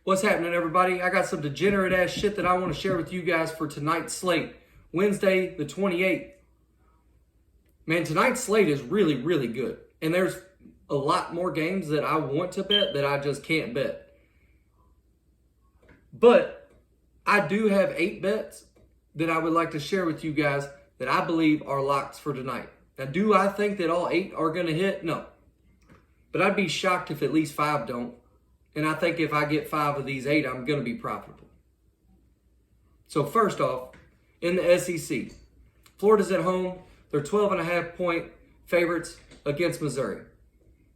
What's happening, everybody? I got some degenerate ass shit that I want to share with you guys for tonight's slate. Wednesday, the 28th. Man, tonight's slate is really, really good. And there's a lot more games that I want to bet that I just can't bet. But I do have 8 bets that I would like to share with you guys that I believe are locks for tonight. Now, do I think that all 8 are going to hit? No. But I'd be shocked if at least 5 don't. And I think if I get 5 of these 8, I'm going to be profitable. So first off, in the SEC, Florida's at home. They're 12.5 point favorites against Missouri.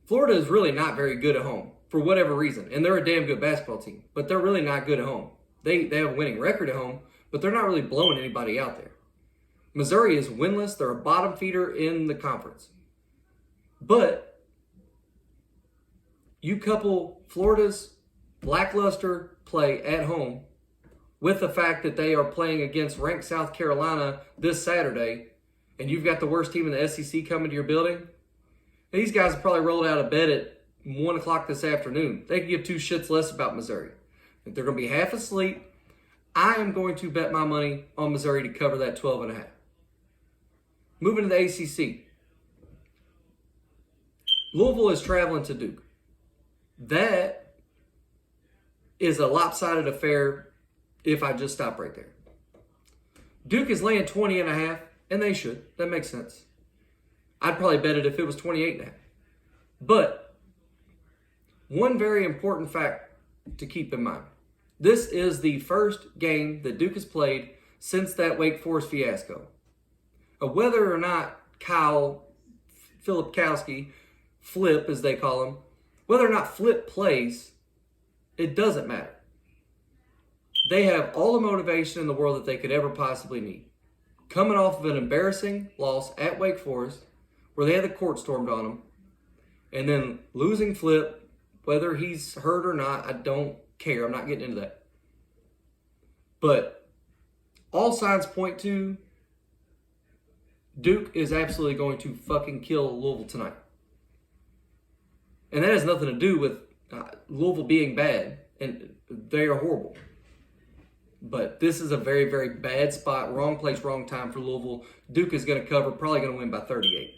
Florida is really not very good at home for whatever reason. And they're a damn good basketball team. But they're really not good at home. They have a winning record at home, but they're not really blowing anybody out there. Missouri is winless. They're a bottom feeder in the conference. But you couple Florida's lackluster play at home with the fact that they are playing against ranked South Carolina this Saturday, and you've got the worst team in the SEC coming to your building, these guys have probably rolled out of bed at 1 o'clock this afternoon. They can give 2 shits less about Missouri. If they're going to be half asleep, I am going to bet my money on Missouri to cover that 12.5. Moving to the ACC. Louisville is traveling to Duke. That is a lopsided affair if I just stop right there. Duke is laying 20.5, and they should. That makes sense. I'd probably bet it if it was 28.5. But one very important fact to keep in mind. This is the first game that Duke has played since that Wake Forest fiasco. Whether or not Kyle Filipkowski, Flip as they call him, whether or not Flip plays, it doesn't matter. They have all the motivation in the world that they could ever possibly need. Coming off of an embarrassing loss at Wake Forest, where they had the court stormed on them, and then losing Flip, whether he's hurt or not, I don't care. I'm not getting into that. But all signs point to Duke is absolutely going to fucking kill Louisville tonight. And that has nothing to do with Louisville being bad, and they are horrible. But this is a very, very bad spot, wrong place, wrong time for Louisville. Duke is going to cover, probably going to win by 38.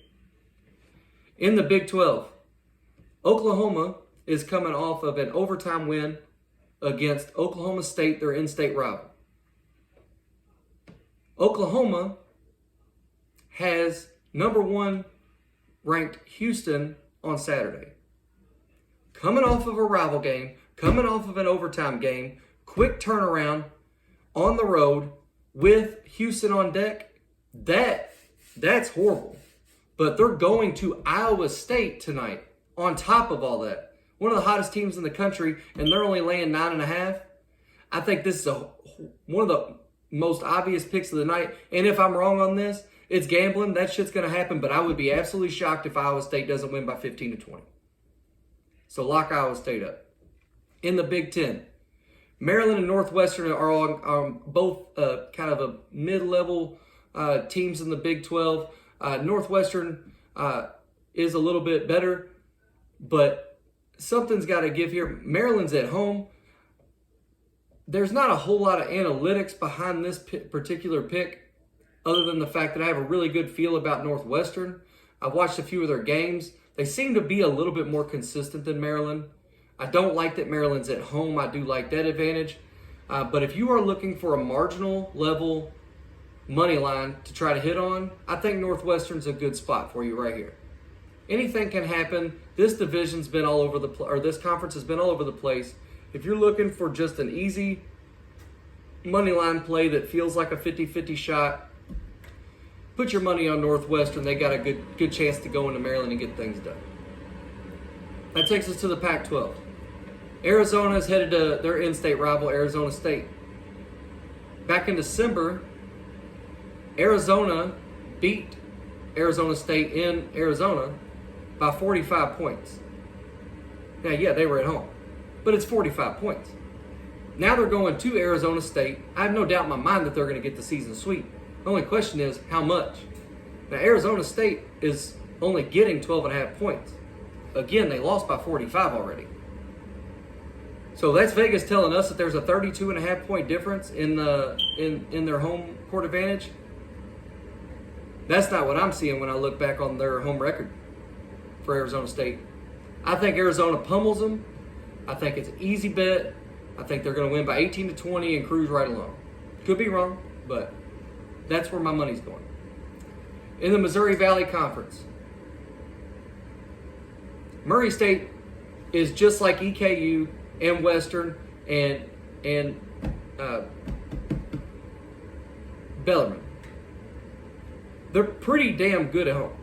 In the Big 12, Oklahoma is coming off of an overtime win against Oklahoma State, their in-state rival. Oklahoma has number 1 ranked Houston on Saturday. Coming off of a rival game, coming off of an overtime game, quick turnaround on the road with Houston on deck, that's horrible. But they're going to Iowa State tonight on top of all that. One of the hottest teams in the country, and they're only laying 9.5. I think this is one of the most obvious picks of the night. And if I'm wrong on this, it's gambling. That shit's going to happen, but I would be absolutely shocked if Iowa State doesn't win by 15 to 20. So lock Iowa State up. In the Big Ten, Maryland and Northwestern are on both kind of a mid-level teams in the Big 12. Northwestern is a little bit better, but something's got to give here. Maryland's at home. There's not a whole lot of analytics behind this particular pick other than the fact that I have a really good feel about Northwestern. I've watched a few of their games. They seem to be a little bit more consistent than Maryland. I don't like that Maryland's at home. I do like that advantage. But if you are looking for a marginal level money line to try to hit on, I think Northwestern's a good spot for you right here. Anything can happen. This division's been all over this conference has been all over the place. If you're looking for just an easy money line play that feels like a 50-50 shot, put your money on Northwestern. They got a good chance to go into Maryland and get things done. That takes us to the Pac-12. Arizona is headed to their in-state rival, Arizona State. Back in December, Arizona beat Arizona State in Arizona by 45 points. Now, yeah, they were at home, but it's 45 points. Now they're going to Arizona State. I have no doubt in my mind that they're going to get the season sweep. The only question is how much. Now, Arizona State is only getting 12.5 points. Again, they lost by 45 already. So that's Vegas telling us that there's a 32.5 point difference in their home court advantage. That's not what I'm seeing when I look back on their home record for Arizona State. I think Arizona pummels them. I think it's an easy bet. I think they're going to win by 18-20 and cruise right along. Could be wrong, but that's where my money's going. In the Missouri Valley Conference, Murray State is just like EKU and Western and Bellarmine. They're pretty damn good at home.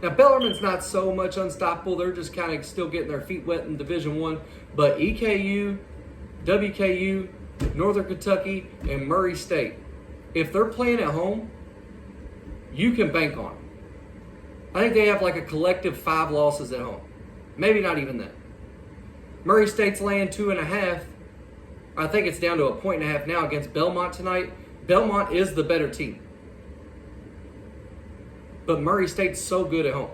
Now, Bellarmine's not so much unstoppable. They're just kind of still getting their feet wet in Division I. But EKU, WKU, Northern Kentucky, and Murray State, if they're playing at home, you can bank on them. I think they have like a collective 5 losses at home. Maybe not even that. Murray State's laying 2.5. I think it's down to a 1.5 now against Belmont tonight. Belmont is the better team. But Murray State's so good at home.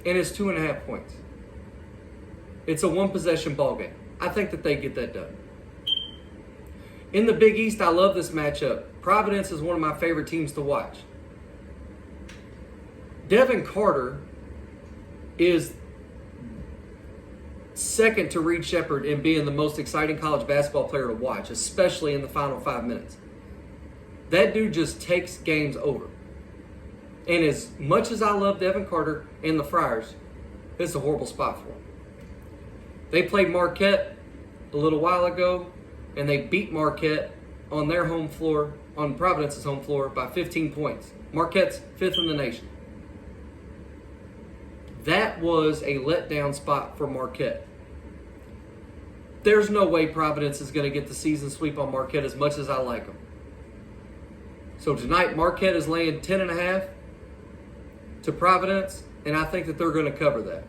And it's 2.5 points. It's a 1-possession ball game. I think that they get that done. In the Big East, I love this matchup. Providence is one of my favorite teams to watch. Devin Carter is second to Reed Shepherd in being the most exciting college basketball player to watch, especially in the final 5 minutes. That dude just takes games over. And as much as I love Devin Carter and the Friars, it's a horrible spot for him. They played Marquette a little while ago, and they beat Marquette on their home floor, on Providence's home floor, by 15 points. Marquette's 5th in the nation. That was a letdown spot for Marquette. There's no way Providence is going to get the season sweep on Marquette as much as I like them. So tonight, Marquette is laying 10.5 to Providence, and I think that they're going to cover that.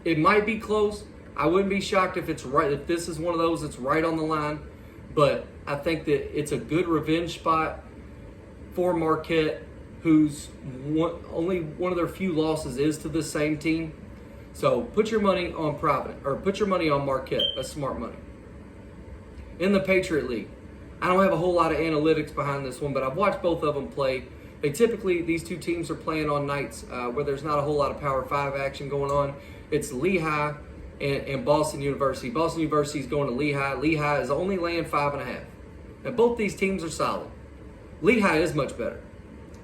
It might be close. I wouldn't be shocked if it's right. If this is one of those that's right on the line, but I think that it's a good revenge spot for Marquette, who's only one of their few losses is to the same team. So put your money on Providence, or put your money on Marquette. That's smart money. In the Patriot League, I don't have a whole lot of analytics behind this one, but I've watched both of them play. These two teams are playing on nights where there's not a whole lot of Power 5 action going on. It's Lehigh and Boston University. Boston University is going to Lehigh. Lehigh is only laying 5.5. Now, both these teams are solid. Lehigh is much better.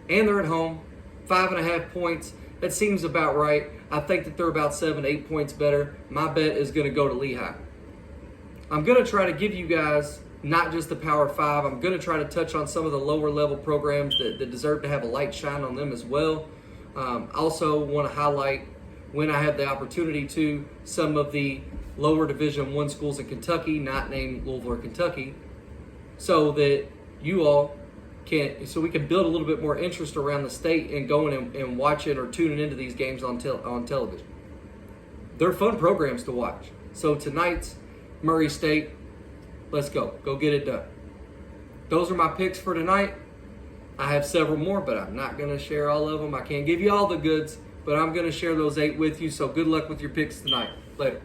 And they're at home. 5.5 points. That seems about right. I think that they're about 7-8 points better. My bet is going to go to Lehigh. I'm going to try to give you guys not just the Power 5. I'm going to try to touch on some of the lower level programs that deserve to have a light shine on them as well. Also want to highlight, when I have the opportunity to, some of the lower Division I schools in Kentucky, not named Louisville or Kentucky, so that you all so we can build a little bit more interest around the state and going and watching or tuning into these games on television. They're fun programs to watch. So tonight's Murray State, let's go. Go get it done. Those are my picks for tonight. I have several more, but I'm not going to share all of them. I can't give you all the goods, but I'm going to share those 8 with you. So good luck with your picks tonight. Later.